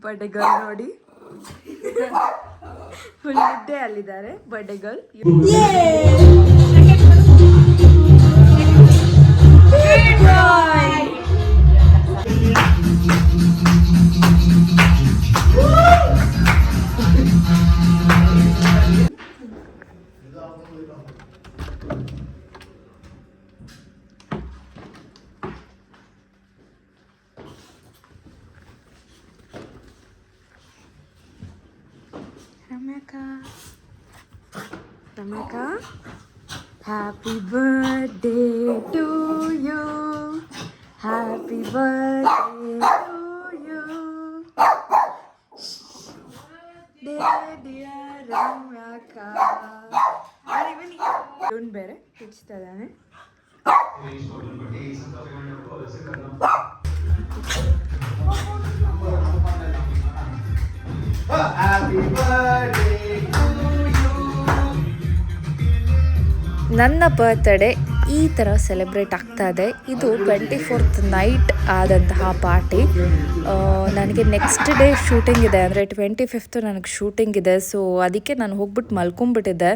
Birthday girl ನೋಡಿ, full ನಿದ್ದೆ ಅಲ್ಲಿದ್ದಾರೆ birthday girl. Rameka, happy birthday to you. Happy birthday to you. Dear Rameka. Don't bear it. It's the one. Happy birthday to you. ನನ್ನ birthday ಈ ಥರ celebrate ಆಗ್ತಾ ಇದೆ. ಇದು 24th night ಆದಂತಹ ಪಾರ್ಟಿ. ನನಗೆ ನೆಕ್ಸ್ಟ್ ಡೇ ಶೂಟಿಂಗ್ ಇದೆ, ಅಂದರೆ 25th ನನಗೆ ಶೂಟಿಂಗ್ ಇದೆ. ಸೊ ಅದಕ್ಕೆ ನಾನು ಹೋಗ್ಬಿಟ್ಟು ಮಲ್ಕೊಂಬಿಟ್ಟಿದ್ದೆ,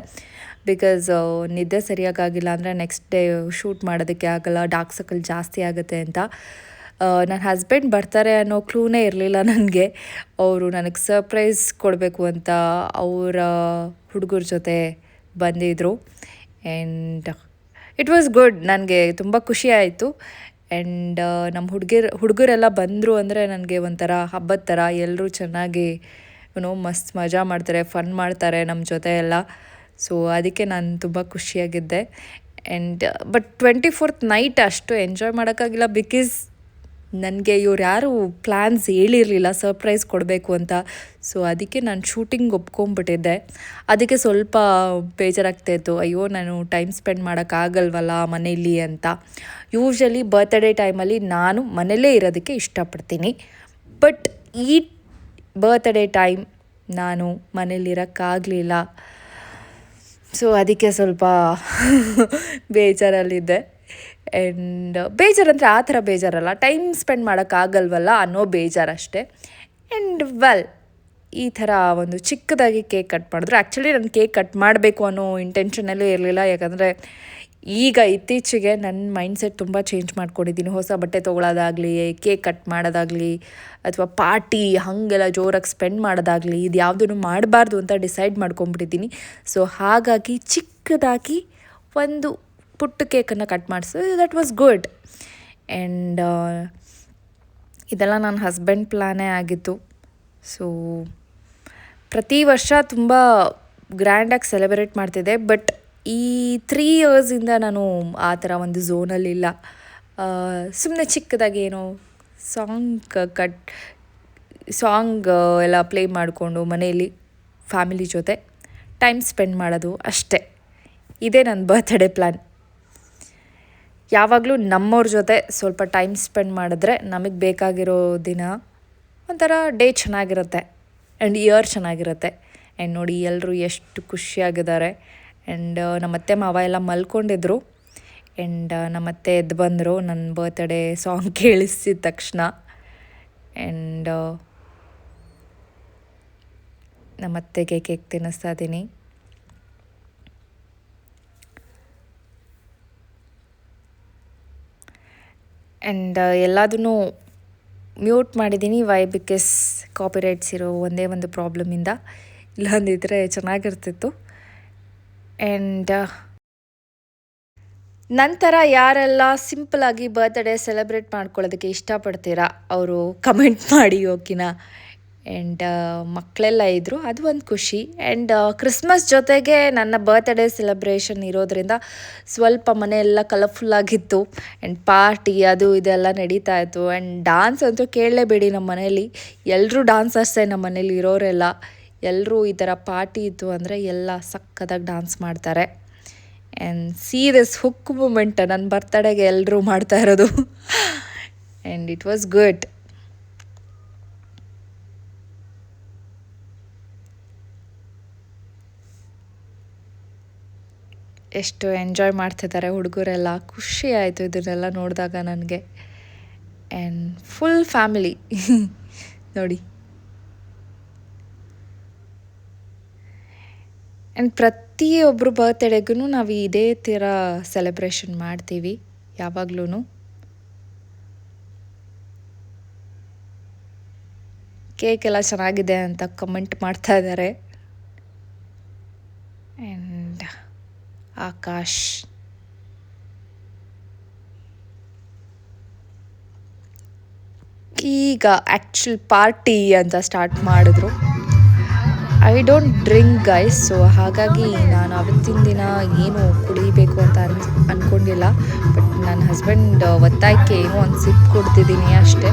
ಬಿಕಾಸ್ ನಿದ್ದೆ ಸರಿಯಾಗಿಲ್ಲ ಅಂದರೆ ನೆಕ್ಸ್ಟ್ ಡೇ ಶೂಟ್ ಮಾಡೋದಕ್ಕೆ ಆಗಲ್ಲ, ಡಾರ್ಕ್ ಸರ್ಕಲ್ ಜಾಸ್ತಿ ಆಗುತ್ತೆ ಅಂತ. ನನ್ನ ಹಸ್ಬೆಂಡ್ ಬರ್ತಾರೆ ಅನ್ನೋ ಕ್ಲೂನೇ ಇರಲಿಲ್ಲ ನನಗೆ. ಅವರು ನನಗೆ ಸರ್ಪ್ರೈಸ್ ಕೊಡಬೇಕು ಅಂತ ಅವರ ಹುಡುಗರ ಜೊತೆ ಬಂದಿದ್ದರು. And it was good. ನನಗೆ ತುಂಬ ಖುಷಿ ಆಯಿತು. ಆ್ಯಂಡ್ ನಮ್ಮ ಹುಡುಗರೆಲ್ಲ ಬಂದರು ಅಂದರೆ ನನಗೆ ಒಂಥರ ಹಬ್ಬದ ಥರ. ಎಲ್ಲರೂ ಚೆನ್ನಾಗಿ ಮಸ್ತ್ ಮಜಾ ಮಾಡ್ತಾರೆ, ಫನ್ ಮಾಡ್ತಾರೆ ನಮ್ಮ ಜೊತೆ ಎಲ್ಲ. ಸೊ ಅದಕ್ಕೆ ನಾನು ತುಂಬ ಖುಷಿಯಾಗಿದ್ದೆ. ಆ್ಯಂಡ್ ಬಟ್ 24th ನೈಟ್ ಅಷ್ಟು ಎಂಜಾಯ್ ಮಾಡೋಕ್ಕಾಗಿಲ್ಲ, ಬಿಕಾಸ್ ನನಗೆ ಇವ್ರು ಯಾರು ಪ್ಲ್ಯಾನ್ಸ್ ಹೇಳಿರಲಿಲ್ಲ ಸರ್ಪ್ರೈಸ್ ಕೊಡಬೇಕು ಅಂತ. ಸೊ ಅದಕ್ಕೆ ನಾನು ಶೂಟಿಂಗ್ ಒಪ್ಕೊಂಬಿಟ್ಟಿದ್ದೆ. ಅದಕ್ಕೆ ಸ್ವಲ್ಪ ಬೇಜಾರಾಗ್ತಾಯಿತ್ತು, ಅಯ್ಯೋ ನಾನು ಟೈಮ್ ಸ್ಪೆಂಡ್ ಮಾಡೋಕ್ಕಾಗಲ್ವಲ್ಲ ಮನೇಲಿ ಅಂತ. ಯೂಶ್ವಲಿ ಬರ್ತ್ಡೇ ಟೈಮಲ್ಲಿ ನಾನು ಮನೇಲೇ ಇರೋದಕ್ಕೆ ಇಷ್ಟಪಡ್ತೀನಿ, ಬಟ್ ಈ ಬರ್ತ್ಡೇ ಟೈಮ್ ನಾನು ಮನೇಲಿರೋಕ್ಕಾಗಲಿಲ್ಲ. ಸೊ ಅದಕ್ಕೆ ಸ್ವಲ್ಪ ಬೇಜಾರಲ್ಲಿದ್ದೆ. ಆ್ಯಂಡ್ ಬೇಜಾರಂದರೆ ಆ ಥರ ಬೇಜಾರಲ್ಲ, ಟೈಮ್ ಸ್ಪೆಂಡ್ ಮಾಡೋಕ್ಕಾಗಲ್ವಲ್ಲ ಅನ್ನೋ ಬೇಜಾರಷ್ಟೇ. ಆ್ಯಂಡ್ ವೆಲ್, ಈ ಥರ ಒಂದು ಚಿಕ್ಕದಾಗಿ ಕೇಕ್ ಕಟ್ ಮಾಡಿದ್ರು. ಆ್ಯಕ್ಚುಲಿ ನಾನು ಕೇಕ್ ಕಟ್ ಮಾಡಬೇಕು ಅನ್ನೋ ಇಂಟೆನ್ಷನಲ್ಲೇ ಇರಲಿಲ್ಲ, ಯಾಕಂದರೆ ಈಗ ಇತ್ತೀಚೆಗೆ ನನ್ನ ಮೈಂಡ್ಸೆಟ್ ತುಂಬ ಚೇಂಜ್ ಮಾಡ್ಕೊಂಡಿದ್ದೀನಿ. ಹೊಸ ಬಟ್ಟೆ ತೊಗೊಳೋದಾಗಲಿ, ಕೇಕ್ ಕಟ್ ಮಾಡೋದಾಗಲಿ, ಅಥವಾ ಪಾರ್ಟಿ ಹಾಗೆಲ್ಲ ಜೋರಾಗಿ ಸ್ಪೆಂಡ್ ಮಾಡೋದಾಗಲಿ, ಇದು ಯಾವುದೂ ಮಾಡಬಾರ್ದು ಅಂತ ಡಿಸೈಡ್ ಮಾಡ್ಕೊಂಬಿಟ್ಟಿದ್ದೀನಿ. ಸೊ ಹಾಗಾಗಿ ಚಿಕ್ಕದಾಗಿ ಒಂದು ಪುಟ್ಟ ಕೇಕನ್ನು ಕಟ್ ಮಾಡಿಸಿದೆ. That was good. ಆ್ಯಂಡ್ ಇದೆಲ್ಲ ನನ್ನ ಹಸ್ಬೆಂಡ್ ಪ್ಲ್ಯಾನೇ ಆಗಿತ್ತು. ಸೊ ಪ್ರತಿ ವರ್ಷ ತುಂಬ ಗ್ರ್ಯಾಂಡಾಗಿ ಸೆಲೆಬ್ರೇಟ್ ಮಾಡ್ತಿದ್ದೆ, ಬಟ್ ಈ 3 ಇಯರ್ಸಿಂದ ನಾನು ಆ ಥರ ಒಂದು ಝೋನಲ್ಲಿಲ್ಲ. ಸುಮ್ಮನೆ ಚಿಕ್ಕದಾಗಿ ಏನೋ ಸಾಂಗ್ ಎಲ್ಲ ಪ್ಲೇ ಮಾಡಿಕೊಂಡು ಮನೆಯಲ್ಲಿ ಫ್ಯಾಮಿಲಿ ಜೊತೆ ಟೈಮ್ ಸ್ಪೆಂಡ್ ಮಾಡೋದು ಅಷ್ಟೇ. ಇದೇ ನನ್ನ ಬರ್ತ್ಡೇ ಪ್ಲ್ಯಾನ್. ಯಾವಾಗಲೂ ನಮ್ಮವ್ರ ಜೊತೆ ಸ್ವಲ್ಪ ಟೈಮ್ ಸ್ಪೆಂಡ್ ಮಾಡಿದ್ರೆ ನಮಗೆ ಬೇಕಾಗಿರೋ ದಿನ ಒಂಥರ ಡೇ ಚೆನ್ನಾಗಿರುತ್ತೆ ಆ್ಯಂಡ್ ಇಯರ್ ಚೆನ್ನಾಗಿರುತ್ತೆ. ಆ್ಯಂಡ್ ನೋಡಿ ಎಲ್ಲರೂ ಎಷ್ಟು ಖುಷಿಯಾಗಿದ್ದಾರೆ. ಆ್ಯಂಡ್ ನಮ್ಮತ್ತೆ ಮಾವ ಎಲ್ಲ ಮಲ್ಕೊಂಡಿದ್ರು. ಆ್ಯಂಡ್ ನಮ್ಮತ್ತೆ ಎದ್ದು ಬಂದರು ನನ್ನ ಬರ್ತ್ಡೇ ಸಾಂಗ್ ಕೇಳಿಸಿದ ತಕ್ಷಣ. ಆ್ಯಂಡ್ ನಮ್ಮತ್ತೆಗೆ ಕೇಕ್ ತಿನ್ನಿಸ್ತಾ ಇದ್ದೀನಿ. ಆ್ಯಂಡ್ ಎಲ್ಲದನ್ನೂ ಮ್ಯೂಟ್ ಮಾಡಿದ್ದೀನಿ. ವೈ? ಬಿಕಾಸ್ ಕಾಪಿರೈಟ್ಸ್ ಇರೋ ಒಂದೇ ಒಂದು ಪ್ರಾಬ್ಲಮಿಂದ. ಇಲ್ಲಾಂದಿದ್ರೆ ಚೆನ್ನಾಗಿರ್ತಿತ್ತು. ಆ್ಯಂಡ್ ನಂತರ ಯಾರೆಲ್ಲ ಸಿಂಪಲಾಗಿ ಬರ್ತ್ಡೇ ಸೆಲೆಬ್ರೇಟ್ ಮಾಡ್ಕೊಳ್ಳೋದಕ್ಕೆ ಇಷ್ಟಪಡ್ತೀರಾ ಅವರು ಕಮೆಂಟ್ ಮಾಡಿ ಓಕೆನಾ. ಆ್ಯಂಡ್ ಮಕ್ಕಳೆಲ್ಲ ಇದ್ದರು, ಅದು ಒಂದು ಖುಷಿ. ಆ್ಯಂಡ್ ಕ್ರಿಸ್ಮಸ್ ಜೊತೆಗೆ ನನ್ನ ಬರ್ತ್ಡೇ ಸೆಲೆಬ್ರೇಷನ್ ಇರೋದ್ರಿಂದ ಸ್ವಲ್ಪ ಮನೆಯೆಲ್ಲ ಕಲರ್ಫುಲ್ಲಾಗಿತ್ತು. ಆ್ಯಂಡ್ ಪಾರ್ಟಿ ಅದು ಇದೆಲ್ಲ ನಡೀತಾ ಇತ್ತು. ಆ್ಯಂಡ್ ಡಾನ್ಸ್ ಅಂತೂ ಕೇಳಲೇಬೇಡಿ, ನಮ್ಮ ಮನೇಲಿ ಎಲ್ಲರೂ ಡಾನ್ಸರ್ಸೇ. ನಮ್ಮ ಮನೇಲಿ ಇರೋರೆಲ್ಲ ಎಲ್ಲರೂ ಈ ಥರ ಪಾರ್ಟಿ ಇತ್ತು ಅಂದರೆ ಎಲ್ಲ ಸಕ್ಕತ್ತಾಗಿ ಡಾನ್ಸ್ ಮಾಡ್ತಾರೆ. And see this hook movement ನನ್ನ ಬರ್ತಡೆಗೆ ಎಲ್ಲರೂ ಮಾಡ್ತಾ ಇರೋದು. And it was good. ಎಷ್ಟು ಎಂಜಾಯ್ ಮಾಡ್ತಿದ್ದಾರೆ ಹುಡುಗರೆಲ್ಲ. ಖುಷಿ ಆಯಿತು ಇದನ್ನೆಲ್ಲ ನೋಡಿದಾಗ ನನಗೆ. ಆ್ಯಂಡ್ ಫುಲ್ ಫ್ಯಾಮಿಲಿ ನೋಡಿ ಆ್ಯಂಡ್ ಪ್ರತಿಯೊಬ್ಬರು ಬರ್ತ್ಡೇಗೂ ನಾವು ಇದೇ ಥರ ಸೆಲೆಬ್ರೇಷನ್ ಮಾಡ್ತೀವಿ ಯಾವಾಗ್ಲೂ. ಕೇಕ್ ಎಲ್ಲ ಚೆನ್ನಾಗಿದೆ ಅಂತ ಕಮೆಂಟ್ ಮಾಡ್ತಾ ಇದ್ದಾರೆ. ಆ್ಯಂಡ್ ಆಕಾಶ್ ಈಗ ಆ್ಯಕ್ಚುಲ್ ಪಾರ್ಟಿ ಅಂತ ಸ್ಟಾರ್ಟ್ ಮಾಡಿದ್ರು. I don't drink guys, so ಹಾಗಾಗಿ ನಾನು ಅವತ್ತಿನ ದಿನ ಏನು ಕುಡಿಬೇಕು ಅಂತ ಅಂದ್ಕೊಂಡಿಲ್ಲ. ಬಟ್ ನನ್ನ ಹಸ್ಬೆಂಡ್ ಒತ್ತಾಯಕ್ಕೆ ಏನೋ ಒಂದು ಸಿಪ್ ಕೊಡ್ತಿದ್ದೀನಿ ಅಷ್ಟೇ.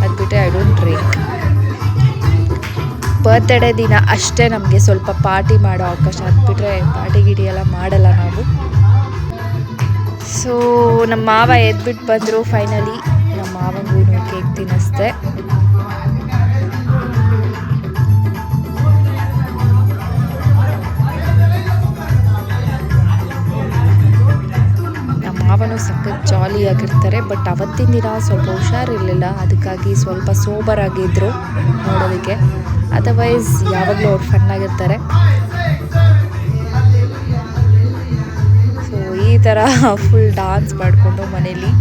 ಅದು ಬಿಟ್ಟರೆ ಐ ಡೋಂಟ್ ಡ್ರಿಂಕ್. ಬರ್ತ್ಡೇ ದಿನ ಅಷ್ಟೇ ನಮಗೆ ಸ್ವಲ್ಪ ಪಾರ್ಟಿ ಮಾಡೋ ಅವಕಾಶ. ಅದು ಬಿಟ್ಟರೆ ಪಾರ್ಟಿ ಗಿಡಿ ಎಲ್ಲ ಮಾಡಲ್ಲ ನಾವು. ಸೊ ನಮ್ಮ ಮಾವ ಎದ್ಬಿಟ್ಟು ಬಂದರು. ಫೈನಲಿ ನಮ್ಮ ಮಾವಂಗೂ ಕೇಕ್ ತಿನ್ನಿಸ್ದೆ. ನಮ್ಮ ಮಾವನು ಸಖತ್ ಜಾಲಿಯಾಗಿರ್ತಾರೆ. ಬಟ್ ಅವತ್ತಿನ ದಿನ ಸ್ವಲ್ಪ ಹುಷಾರಿರಲಿಲ್ಲ, ಅದಕ್ಕಾಗಿ ಸ್ವಲ್ಪ ಸೋಬರ್ ಆಗಿದ್ದರು ನೋಡೋದಕ್ಕೆ. ಅದರ್ವೈಸ್ ಯಾವಾಗಲೂ ಅವ್ರು ಫನ್ನಾಗಿರ್ತಾರೆ. ಸೊ ಈ ಥರ ಫುಲ್ ಡಾನ್ಸ್ ಮಾಡಿಕೊಂಡು ಮನೇಲಿ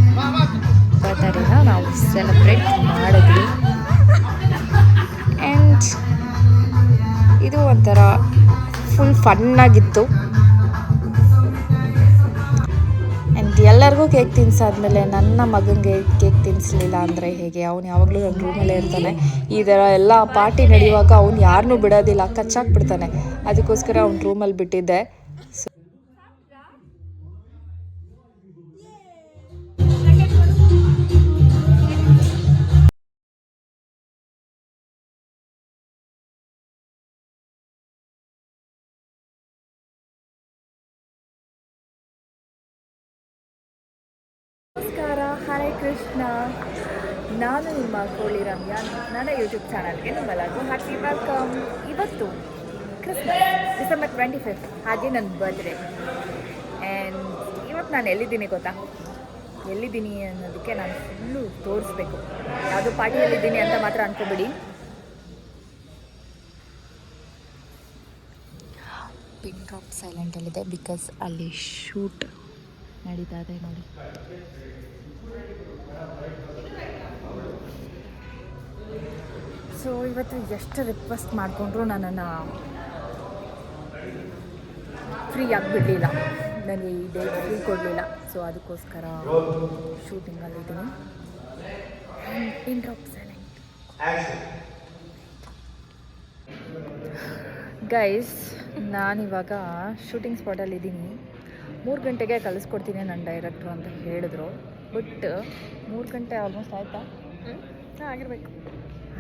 ಬರ್ತ್ಡೇನ ನಾವು ಸೆಲೆಬ್ರೇಟ್ ಮಾಡಿದ್ವಿ. ಆ್ಯಂಡ್ ಇದು ಒಂಥರ ಫುಲ್ ಫನ್ನಾಗಿತ್ತು. ಆ್ಯಂಡ್ ಎಲ್ಲರಿಗೂ ಕೇಕ್ ತಿನ್ನಿಸಾದ್ಮೇಲೆ ನನ್ನ ಮಗನಿಗೆ ಕೇಕ್ ತಿನ್ನಿಸ್ಲಿಲ್ಲ ಅಂದರೆ ಹೇಗೆ? ಅವ್ನು ಯಾವಾಗಲೂ ನನ್ನ ರೂಮಲ್ಲೇ ಇರ್ತಾನೆ. ಈ ಥರ ಎಲ್ಲ ಪಾರ್ಟಿ ನಡೆಯುವಾಗ ಅವ್ನು ಯಾರನ್ನೂ ಬಿಡೋದಿಲ್ಲ, ಕಚ್ಚಾಕ್ಬಿಡ್ತಾನೆ. ಅದಕ್ಕೋಸ್ಕರ ಅವ್ನು ರೂಮಲ್ಲಿ ಬಿಟ್ಟಿದ್ದೆ. ನಮಸ್ಕಾರ, ಹರೇ ಕೃಷ್ಣ. ನಾನು ನಿಮ್ಮ ಕೋಳಿ ರಮ್ಯಾ. ನನ್ನ ಯೂಟ್ಯೂಬ್ ಚಾನಲ್ಗೆ ನಿಮ್ಮೆಲ್ಲರಿಗೂ ಹ್ಯಾಪಿ ವೆಲ್ಕಮ್. ಇವತ್ತು ಕ್ರಿಸ್ಮಸ್, ಡಿಸೆಂಬರ್ 25, ಹಾಗೆ ನನ್ನ ಬರ್ತ್ಡೇ. ಆ್ಯಂಡ್ ಇವತ್ತು ನಾನು ಎಲ್ಲಿದ್ದೀನಿ ಗೊತ್ತಾ? ಎಲ್ಲಿದ್ದೀನಿ ಅನ್ನೋದಕ್ಕೆ ನಾನು ಫುಲ್ಲು ತೋರಿಸ್ಬೇಕು. ಯಾವುದೋ ಪಾರ್ಟಿಯಲ್ಲಿದ್ದೀನಿ ಅಂತ ಮಾತ್ರ ಅಂದ್ಕೊಬಿಡಿ. ಪಿನ್ ಡ್ರಾಪ್ ಸೈಲೆಂಟಲ್ಲಿದೆ ಬಿಕಾಸ್ ಅಲ್ಲಿ ಶೂಟ್ ನಡೀತಾ ಇದೆ ನೋಡಿ. ಸೊ ಇವತ್ತು ಎಷ್ಟು ರಿಕ್ವೆಸ್ಟ್ ಮಾಡಿಕೊಂಡ್ರು ನನ್ನನ್ನು ಫ್ರೀ ಆಗಿಬಿಡಲಿಲ್ಲ, ನನಗೆ ಈ ಡೇಟ್ ಫ್ರೀ ಕೊಡಲಿಲ್ಲ. ಸೊ ಅದಕ್ಕೋಸ್ಕರ ಶೂಟಿಂಗಲ್ಲಿದ್ದೀನಿ. Pin drop silent. ಗೈಸ್, ನಾನಿವಾಗ ಶೂಟಿಂಗ್ ಸ್ಪಾಟಲ್ಲಿದ್ದೀನಿ. 3 ಗಂಟೆಗೆ ಕಳಿಸ್ಕೊಡ್ತೀನಿ ನನ್ನ ಡೈರೆಕ್ಟ್ರು ಅಂತ ಹೇಳಿದ್ರು. ಬಟ್ 3 ಗಂಟೆ ಆಲ್ಮೋಸ್ಟ್ ಆಯಿತಾ? ಆಗಿರಬೇಕು.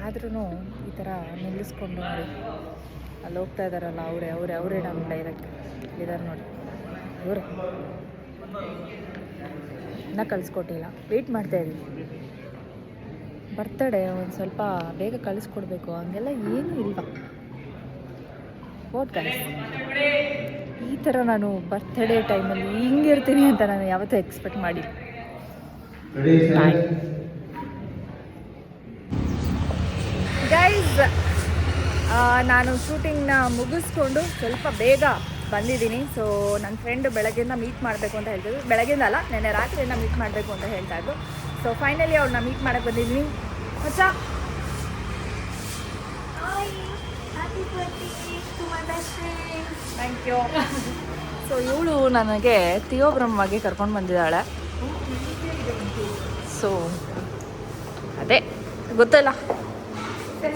ಆದ್ರೂ ಈ ಥರ ನಿಲ್ಲಿಸ್ಕೊಂಡು ನೋಡಿ, ಅಲ್ಲಿ ಹೋಗ್ತಾ ಇದ್ದಾರಲ್ಲ ಅವರೇ ನಮ್ಮ ಡೈರೆಕ್ಟ್ ಇದ್ದಾರೆ ನೋಡಿ, ಇವರೇ ಇನ್ನೂ ಕಳಿಸ್ಕೊಟ್ಟಿಲ್ಲ. ವೆಯ್ಟ್ ಮಾಡ್ತಾಯಿದ್ದೀವಿ. ಬರ್ತಡೇ ಒಂದು ಸ್ವಲ್ಪ ಬೇಗ ಕಳಿಸ್ಕೊಡ್ಬೇಕು, ಹಂಗೆಲ್ಲ ಏನೂ ಇಲ್ವಾ? ವಾಟ್ ಗೈಸ್, ಈ ಥರ ನಾನು ಬರ್ತ್ಡೇ ಟೈಮಲ್ಲಿ ಹಿಂಗಿರ್ತೀನಿ ಅಂತ ನಾನು ಯಾವತ್ತೂ ಎಕ್ಸ್ಪೆಕ್ಟ್ ಮಾಡಿಲ್ಲ. ಗೈಸ್, ನಾನು ಶೂಟಿಂಗ್ನ ಮುಗಿಸ್ಕೊಂಡು ಸ್ವಲ್ಪ ಬೇಗ ಬಂದಿದ್ದೀನಿ. ಸೊ ನನ್ನ ಫ್ರೆಂಡ್ ಬೆಳಗ್ಗೆಯಿಂದ ಮೀಟ್ ಮಾಡಬೇಕು ಅಂತ ಹೇಳ್ತಿದ್ರು. ಬೆಳಗ್ಗೆಯಿಂದ ಅಲ್ಲ, ನೆನ್ನೆ ರಾತ್ರಿಯಿಂದ ಮೀಟ್ ಮಾಡಬೇಕು ಅಂತ ಹೇಳ್ತಾಯಿದ್ರು. ಸೊ ಫೈನಲಿ ಅವ್ಳನ್ನ ಮೀಟ್ ಮಾಡೋಕ್ಕೆ ಬಂದಿದ್ದೀನಿ. ಹೊಸ ಥ್ಯಾಂಕ್ ಯು. ಸೊ ಇವಳು ನನಗೆ ಥಿಯೋಬ್ರಹ್ಮಗೆ ಕರ್ಕೊಂಡು ಬಂದಿದ್ದಾಳೆ. ಸೊ ಅದೇ ಗೊತ್ತಲ್ಲ,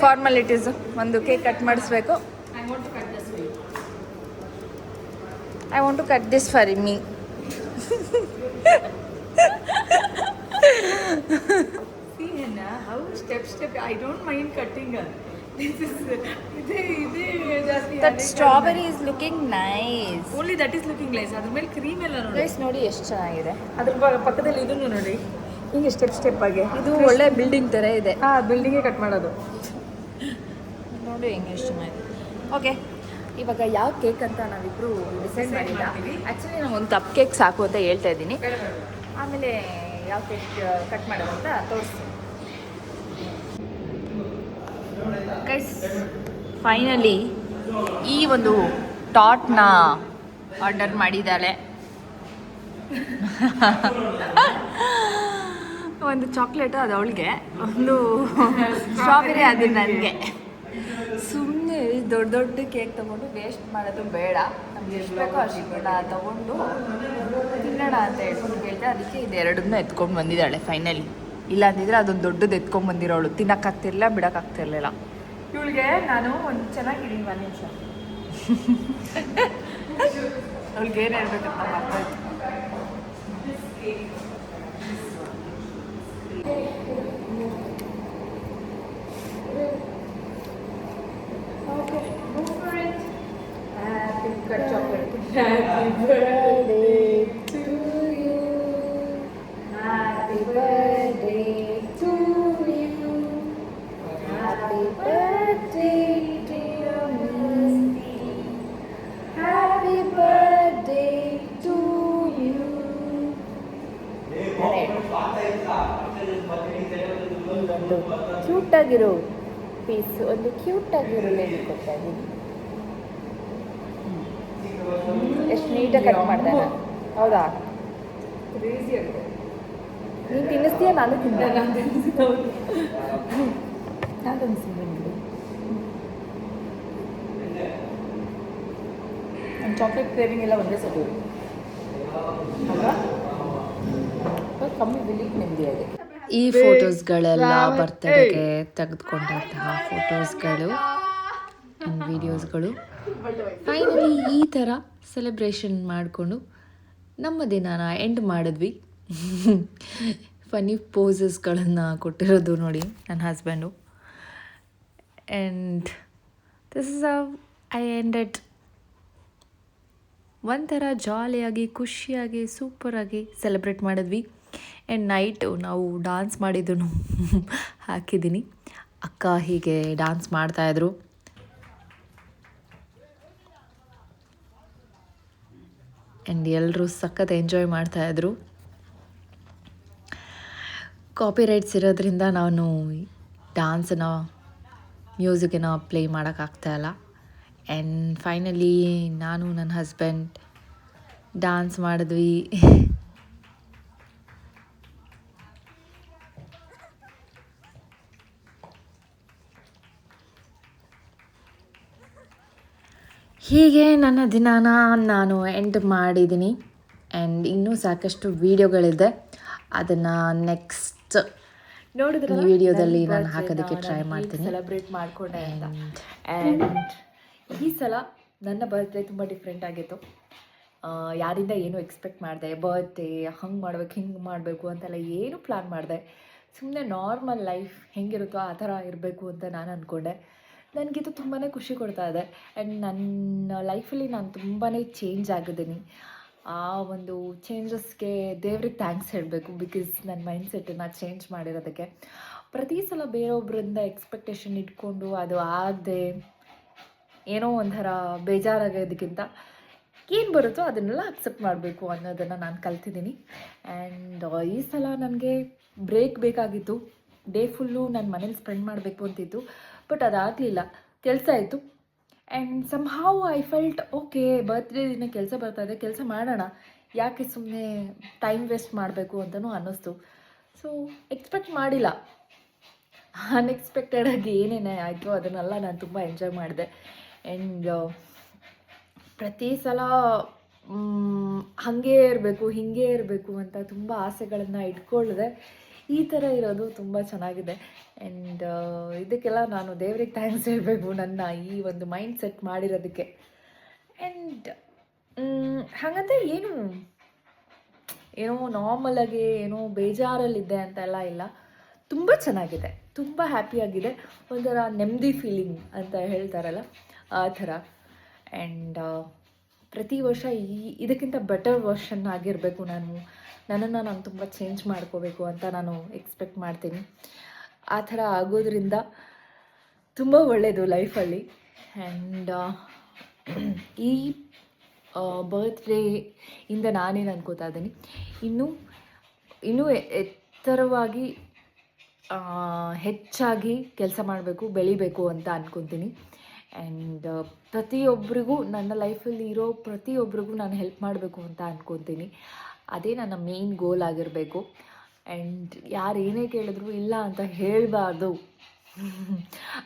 ಫಾರ್ಮಾಲಿಟೀಸು. ಒಂದು ಕೇಕ್ ಕಟ್ ಮಾಡಿಸ್ಬೇಕು. I want to cut this for me. How step I don't mind cutting her. That strawberry is looking nice. Only that is looking nice. ಅದ್ರ ಮೇಲೆ ಕ್ರೀಮ್ ಎಲ್ಲ ನೋಡಿ. ಗೈಸ್ ನೋಡಿ ಎಷ್ಟು ಚೆನ್ನಾಗಿದೆ. ಅದ್ರ ಪಕ್ಕದಲ್ಲಿ ಇದನ್ನು ನೋಡಿ, ಹಿಂಗೆ ಸ್ಟೆಪ್ ಆಗಿ. ಇದು ಒಳ್ಳೆ ಬಿಲ್ಡಿಂಗ್ ಥರ ಇದೆ. ಬಿಲ್ಡಿಂಗೇ ಕಟ್ ಮಾಡೋದು ನೋಡಿ, ಹಿಂಗೆ ಎಷ್ಟು ಚೆನ್ನಾಗಿದೆ. ಓಕೆ, ಇವಾಗ ಯಾವ ಕೇಕ್ ಅಂತ ನಾವಿಬ್ಬರು ಡಿಸೈಡ್ ಮಾಡಿಲ್ಲ. ಆ್ಯಕ್ಚುಲಿ ನಾವು ಒಂದು ಕಪ್ ಕೇಕ್ ಸಾಕು ಅಂತ ಹೇಳ್ತಾ ಇದ್ದೀನಿ. ಆಮೇಲೆ ಯಾವ ಕೇಕ್ ಕಟ್ ಮಾಡೋದು ಅಂತ ತೋರಿಸ್ತೀನಿ. ಗೈಸ್, ಫೈನಲಿ ಈ ಒಂದು ಟಾಟ್ನ ಆರ್ಡರ್ ಮಾಡಿದ್ದಾಳೆ. ಒಂದು ಚಾಕ್ಲೇಟು ಅದು ಅವಳಿಗೆ, ಒಂದು ಸ್ಟ್ರಾಬೆರಿ ಅದು ನನಗೆ. ಸುಮ್ಮನೆ ದೊಡ್ಡ ದೊಡ್ಡ ಕೇಕ್ ತೊಗೊಂಡು ವೇಸ್ಟ್ ಮಾಡೋದು ಬೇಡ, ನಮ್ಗೆ ಎಷ್ಟು ಬೇಕೋ ಅಷ್ಟೆಲ್ಲ ತೊಗೊಂಡು ತಿನ್ನೋಣ ಅಂತ ಹೇಳ್ಕೊಂಡು ಕೇಳಿದೆ. ಅದಕ್ಕೆ ಇದೆರಡನ್ನೂ ಎತ್ಕೊಂಡು ಬಂದಿದ್ದಾಳೆ ಫೈನಲಿ. ಇಲ್ಲ ಅಂದಿದ್ರೆ ಅದೊಂದು ದೊಡ್ಡದು ಎತ್ಕೊಂಡು ಬಂದಿರೋಳು, ತಿನ್ನೋಕ್ಕಾಗ್ತಿರ್ಲಿಲ್ಲ, ಬಿಡೋಕ್ಕಾಗ್ತಿರ್ಲಿಲ್ಲ. ಇವಳಿಗೆ ನಾನು ಒಂದು ಚೆನ್ನಾಗಿದ್ದೀನಿ ಒಂದು ನಿಮಿಷ. ಅವಳಿಗೆ ಏನು ಹೇಳ್ಬೇಕಂತ ಮಾಡ್ತಾಯಿತ್ತು. Happy birthday to you. Happy birthday to you. Happy birthday dear Misty. Happy birthday to you. ಒಂದು ಕ್ಯೂಟಾಗಿರೋ ಪೀಸ್, ಒಂದು ಕ್ಯೂಟಾಗಿರೋ ಲೇಡಿ ಕೊಡ್ತಾ ಇದ್ದೀನಿ. ಎಷ್ಟು ನೀಟಾಗಿ ಕಟ್ ಮಾಡಿದೆ ನಾನು. ಹೌದಾ? ಕ್ರೇಜಿ ಆಗಿದೆ. ನೀನು ತಿನ್ನಿಸ್ತೀಯ, ನಾನು ತಿಂದೆ. ನಾನು ತಿನ್ನಿಸ್ತೀನಿ. ನನ್ನ ಚಾಕ್ಲೇಟ್ ಕ್ರೇವಿಂಗ್ ಎಲ್ಲ ಒಂದೇ ಸತಿ ಅಲ್ವಾ? ಕಮ್ಮಿ ಬಿಲ್ಲಿಗೆ ನೆಮ್ಮದಿಯಾಗಿ. ಈ ಫೋಟೋಸ್ಗಳೆಲ್ಲ ಬರ್ತ್ಡೇಗೆ ತೆಗೆದುಕೊಂಡಂತಹ ಫೋಟೋಸ್ಗಳು ಆ್ಯಂಡ್ ವೀಡಿಯೋಸ್ಗಳು. ಫೈನಲಿ ಈ ಥರ ಸೆಲೆಬ್ರೇಷನ್ ಮಾಡಿಕೊಂಡು ನಮ್ಮ ದಿನಾನ ಎಂಡ್ ಮಾಡಿದ್ವಿ. ಫನ್ನಿ ಪೋಸಸ್ಗಳನ್ನು ಕೊಟ್ಟಿರೋದು ನೋಡಿ ನನ್ನ husband. And this is how I ended. ಒಂಥರ ಜಾಲಿಯಾಗಿ, ಖುಷಿಯಾಗಿ, ಸೂಪರಾಗಿ ಸೆಲೆಬ್ರೇಟ್ ಮಾಡಿದ್ವಿ. ಆ್ಯಂಡ್ ನೈಟು ನಾವು ಡಾನ್ಸ್ ಮಾಡಿದ್ದೂ ಹಾಕಿದ್ದೀನಿ. ಅಕ್ಕ ಹೀಗೆ ಡಾನ್ಸ್ ಮಾಡ್ತಾಯಿದ್ರು. ಆ್ಯಂಡ್ ಎಲ್ಲರೂ ಸಖತ್ ಎಂಜಾಯ್ ಮಾಡ್ತಾಯಿದ್ರು. ಕಾಪಿರೈಟ್ಸ್ ಇರೋದ್ರಿಂದ ನಾನು ಡ್ಯಾನ್ಸನ್ನ, ಮ್ಯೂಸಿಕನ್ನ ಪ್ಲೇ ಮಾಡೋಕ್ಕಾಗ್ತಾಯಿಲ್ಲ. ಆ್ಯಂಡ್ ಫೈನಲಿ ನಾನು ನನ್ನ ಹಸ್ಬೆಂಡ್ ಡ್ಯಾನ್ಸ್ ಮಾಡಿದ್ವಿ. ಹೀಗೆ ನನ್ನ ದಿನಾನ ನಾನು ಎಂಡ್ ಮಾಡಿದ್ದೀನಿ. ಆ್ಯಂಡ್ ಇನ್ನೂ ಸಾಕಷ್ಟು ವೀಡಿಯೋಗಳಿದೆ, ಅದನ್ನು ನೆಕ್ಸ್ಟ್ ನೋಡಿದ್ರೆ ಈ ವಿಡಿಯೋದಲ್ಲಿ ನಾನು ಹಾಕೋದಕ್ಕೆ ಟ್ರೈ ಮಾಡ್ತೀನಿ. ಸೆಲೆಬ್ರೇಟ್ ಮಾಡಿಕೊಂಡೆ ಅಂತ. ಆ್ಯಂಡ್ ಈ ಸಲ ನನ್ನ ಬರ್ತ್ಡೇ ತುಂಬ ಡಿಫ್ರೆಂಟ್ ಆಗಿತ್ತು. ಯಾರಿಂದ ಏನೂ ಎಕ್ಸ್ಪೆಕ್ಟ್ ಮಾಡಿದೆ, ಬರ್ತ್ಡೇ ಹಂಗೆ ಮಾಡ್ಬೇಕು, ಹಿಂಗೆ ಮಾಡಬೇಕು ಅಂತೆಲ್ಲ ಏನೂ ಪ್ಲ್ಯಾನ್ ಮಾಡಿದೆ. ಸುಮ್ಮನೆ ನಾರ್ಮಲ್ ಲೈಫ್ ಹೆಂಗಿರುತ್ತೋ ಆ ಥರ ಇರಬೇಕು ಅಂತ ನಾನು ಅಂದ್ಕೊಂಡೆ. ನನಗಿದು ತುಂಬಾ ಖುಷಿ ಕೊಡ್ತಾ ಇದೆ. ಆ್ಯಂಡ್ ನನ್ನ ಲೈಫಲ್ಲಿ ನಾನು ತುಂಬಾ ಚೇಂಜ್ ಆಗಿದ್ದೀನಿ. ಆ ಒಂದು ಚೇಂಜಸ್ಗೆ ದೇವ್ರಿಗೆ ಥ್ಯಾಂಕ್ಸ್ ಹೇಳಬೇಕು. ಬಿಕಾಸ್ ನನ್ನ ಮೈಂಡ್ಸೆಟ್ಟನ್ನು ಚೇಂಜ್ ಮಾಡಿರೋದಕ್ಕೆ. ಪ್ರತಿ ಸಲ ಬೇರೊಬ್ಬರಿಂದ ಎಕ್ಸ್ಪೆಕ್ಟೇಷನ್ ಇಟ್ಕೊಂಡು ಅದು ಆಗದೆ ಏನೋ ಒಂಥರ ಬೇಜಾರಾಗೋದಕ್ಕಿಂತ ಏನು ಬರುತ್ತೋ ಅದನ್ನೆಲ್ಲ ಅಕ್ಸೆಪ್ಟ್ ಮಾಡಬೇಕು ಅನ್ನೋದನ್ನು ನಾನು ಕಲ್ತಿದ್ದೀನಿ. ಆ್ಯಂಡ್ ಈ ಸಲ ನನಗೆ ಬ್ರೇಕ್ ಬೇಕಾಗಿತ್ತು. ಡೇ ಫುಲ್ಲು ನಾನು ಮನೇಲಿ ಸ್ಪೆಂಡ್ ಮಾಡಬೇಕು ಅಂತಿತ್ತು, ಬಟ್ ಅದಾಗಲಿಲ್ಲ. ಕೆಲಸ ಆಯಿತು. And somehow I felt okay, birthday ದಿನ ಕೆಲಸ ಬರ್ತಾಯಿದೆ, ಕೆಲಸ ಮಾಡೋಣ, ಯಾಕೆ ಸುಮ್ಮನೆ ಟೈಮ್ ವೇಸ್ಟ್ ಮಾಡಬೇಕು ಅಂತಲೂ ಅನ್ನಿಸ್ತು. ಸೊ ಎಕ್ಸ್ಪೆಕ್ಟ್ ಮಾಡಿಲ್ಲ, ಅನ್ಎಕ್ಸ್ಪೆಕ್ಟೆಡಾಗಿ ಏನೇನೇ ಆಯಿತು ಅದನ್ನೆಲ್ಲ ನಾನು ತುಂಬ ಎಂಜಾಯ್ ಮಾಡಿದೆ. ಆ್ಯಂಡ್ ಪ್ರತಿ ಸಲ ಹಾಗೇ ಇರಬೇಕು, ಹೀಗೆ ಇರಬೇಕು ಅಂತ ತುಂಬ ಆಸೆಗಳನ್ನು ಇಟ್ಕೊಳ್ಳದೆ ಈ ಥರ ಇರೋದು ತುಂಬ ಚೆನ್ನಾಗಿದೆ. ಆ್ಯಂಡ್ ಇದಕ್ಕೆಲ್ಲ ನಾನು ದೇವ್ರಿಗೆ ಥ್ಯಾಂಕ್ಸ್ ಹೇಳಬೇಕು, ನನ್ನ ಈ ಒಂದು ಮೈಂಡ್ ಸೆಟ್ ಮಾಡಿರೋದಕ್ಕೆ. ಆ್ಯಂಡ್ ಹಾಗಂತ ಏನೋ ನಾರ್ಮಲಾಗಿ ಏನೋ ಬೇಜಾರಲ್ಲಿದ್ದೆ ಅಂತೆಲ್ಲ ಇಲ್ಲ. ತುಂಬ ಚೆನ್ನಾಗಿದೆ, ತುಂಬ ಹ್ಯಾಪಿಯಾಗಿದೆ. ಒಂಥರ ನೆಮ್ಮದಿ ಫೀಲಿಂಗ್ ಅಂತ ಹೇಳ್ತಾರಲ್ಲ ಆ ಥರ. ಆ್ಯಂಡ್ ಪ್ರತಿ ವರ್ಷ ಇದಕ್ಕಿಂತ ಬೆಟರ್ ವರ್ಷನ್ ಆಗಿರಬೇಕು. ನನ್ನನ್ನು ನಾನು ತುಂಬ ಚೇಂಜ್ ಮಾಡ್ಕೋಬೇಕು ಅಂತ ನಾನು ಎಕ್ಸ್ಪೆಕ್ಟ್ ಮಾಡ್ತೀನಿ. ಆ ಥರ ಆಗೋದ್ರಿಂದ ತುಂಬ ಒಳ್ಳೆಯದು ಲೈಫಲ್ಲಿ. ಆ್ಯಂಡ್ ಈ ಬರ್ತ್ಡೇಯಿಂದ ನಾನೇನು ಅನ್ಕೋತಾ ಇದ್ದೀನಿ, ಇನ್ನೂ ಎತ್ತರವಾಗಿ ಹೆಚ್ಚಾಗಿ ಕೆಲಸ ಮಾಡಬೇಕು, ಬೆಳಿಬೇಕು ಅಂತ ಅಂದ್ಕೊತೀನಿ. ಆ್ಯಂಡ್ ಪ್ರತಿಯೊಬ್ಬರಿಗೂ ನನ್ನ ಲೈಫಲ್ಲಿ ಇರೋ ಪ್ರತಿಯೊಬ್ಬರಿಗೂ ನಾನು ಹೆಲ್ಪ್ ಮಾಡಬೇಕು ಅಂತ ಅಂದ್ಕೊತೀನಿ. ಅದೇ ನನ್ನ ಮೇಯ್ನ್ ಗೋಲ್ ಆಗಿರಬೇಕು. ಆ್ಯಂಡ್ ಯಾರು ಏನೇ ಕೇಳಿದ್ರು ಇಲ್ಲ ಅಂತ ಹೇಳಬಾರ್ದು.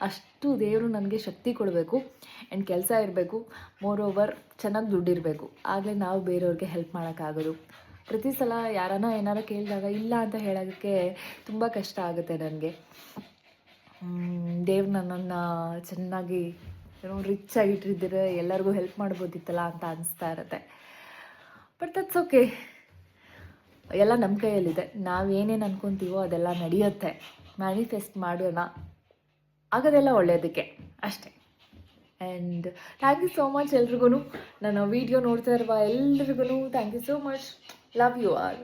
ಅಷ್ಟು ದೇವರು ನನಗೆ ಶಕ್ತಿ ಕೊಡಬೇಕು. ಆ್ಯಂಡ್ ಕೆಲಸ ಇರಬೇಕು, ಮೋರ್ ಓವರ್ ಚೆನ್ನಾಗಿ ದುಡ್ಡಿರಬೇಕು. ಆಗಲೇ ನಾವು ಬೇರೆಯವ್ರಿಗೆ ಹೆಲ್ಪ್ ಮಾಡೋಕ್ಕಾಗೋದು. ಪ್ರತಿ ಸಲ ಏನಾರು ಕೇಳಿದಾಗ ಇಲ್ಲ ಅಂತ ಹೇಳೋದಕ್ಕೆ ತುಂಬ ಕಷ್ಟ ಆಗುತ್ತೆ ನನಗೆ. ದೇವ್ರು ನನ್ನನ್ನು ಚೆನ್ನಾಗಿ ರಿಚ್ ಆಗಿಟ್ಟಿದ್ದರೆ ಎಲ್ಲರಿಗೂ ಹೆಲ್ಪ್ ಮಾಡ್ಬೋದಿತ್ತಲ್ಲ ಅಂತ ಅನಿಸ್ತಾ ಇರುತ್ತೆ. ಬಟ್ ದಟ್ಸ್ ಓಕೆ, ಎಲ್ಲ ನಮ್ಮ ಕೈಯಲ್ಲಿದೆ. ನಾವು ಏನೇನು ಅಂದ್ಕೊತೀವೋ ಅದೆಲ್ಲ ನಡೆಯುತ್ತೆ. ಮ್ಯಾನಿಫೆಸ್ಟ್ ಮಾಡೋಣ, ಆಗೋದೆಲ್ಲ ಒಳ್ಳೆಯದಕ್ಕೆ ಅಷ್ಟೇ. And thank you so much ಎಲ್ರಿಗೂ. ನನ್ನ ವೀಡಿಯೋ ನೋಡ್ತಾ ಇರುವ ಎಲ್ರಿಗೂ thank you so much. Love you all.